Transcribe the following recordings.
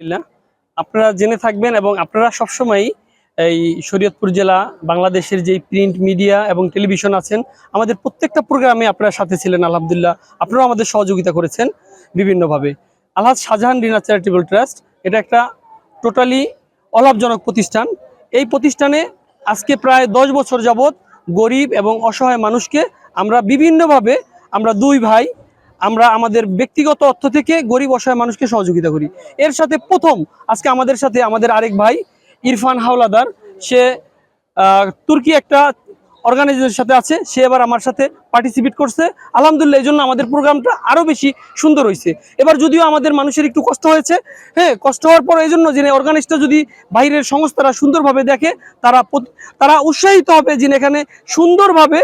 আলহামদুলিল্লাহ, আপনারা জেনে থাকবেন এবং আপনারা সবসময় এই শরীয়তপুর জেলা বাংলাদেশের যে প্রিন্ট মিডিয়া এবং টেলিভিশন আছেন, আমাদের প্রত্যেকটা প্রোগ্রামে আপনারা সাথে ছিলেন। আলহামদুলিল্লাহ, আপনারাও আমাদের সহযোগিতা করেছেন বিভিন্নভাবে। আলহাজ শাহজাহান রিনা চ্যারিটেবল ট্রাস্ট এটা একটা টোটালি অলাভজনক প্রতিষ্ঠান। এই প্রতিষ্ঠানে আজকে প্রায় 10 বছর যাবৎ গরিব এবং অসহায় মানুষকে আমরা বিভিন্নভাবে, আমরা দুই ভাই, আমরা আমাদের ব্যক্তিগত অর্থ থেকে গরিব অসহায় মানুষকে সহযোগিতা করি। এর সাথে প্রথম আজকে আমাদের সাথে আমাদের আরেক ভাই ইরফান হাওলাদার, সে তুর্কি একটা অর্গানাইজেশনের সাথে আছে, সে এবার আমার সাথে পার্টিসিপেট করছে। আলহামদুলিল্লাহ, এই জন্য আমাদের প্রোগ্রামটা আরও বেশি সুন্দর হয়েছে। এবার যদিও আমাদের মানুষের একটু কষ্ট হয়েছে, হ্যাঁ, কষ্ট হওয়ার পর এই জন্য যে অর্গানাইজটা যদি বাইরের সংস্থারা সুন্দরভাবে দেখে, তারা উৎসাহিত হবে যে এখানে সুন্দরভাবে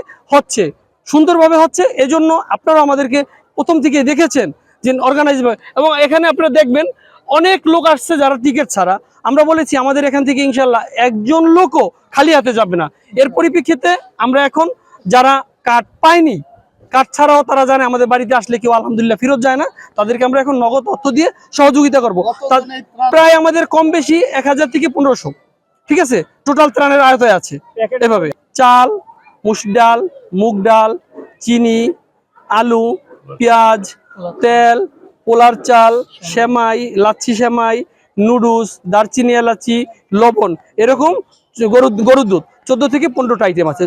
হচ্ছে। এজন্য আপনারা আমাদেরকে প্রথম থেকে দেখেছেন যে অর্গানাইজ, এবং এখানে আপনারা দেখবেন অনেক লোক আসছে যারা টিকিট ছাড়া। আমরা বলেছি আমাদের এখান থেকে ইনশাল্লাহ একজন লোকও খালি হাতে যাবে না। এর পরিপ্রেক্ষিতে আমরা এখন যারা কার্ড পায়নি, কার্ড ছাড়াও তারা জানে আমাদের বাড়িতে আসলে কেউ আলহামদুলিল্লাহ ফেরত যায় না, তাদেরকে আমরা এখন নগদ অর্থ দিয়ে সহযোগিতা করবো। প্রায় আমাদের কম বেশি 1000 থেকে 1500, ঠিক আছে, টোটাল ত্রাণের আয়তায় আছে। এভাবে চাল, মুসুর ডাল, মুগ ডাল, চিনি, আলু, পেঁয়াজ, তেল, পোলার চাল, সেমাই, লাচ্ছি সেমাই, নুডলস, দারচিনি এলাচি, লবণ, এরকম গরুর দুধ 14 থেকে 15টা আইটেম আছে।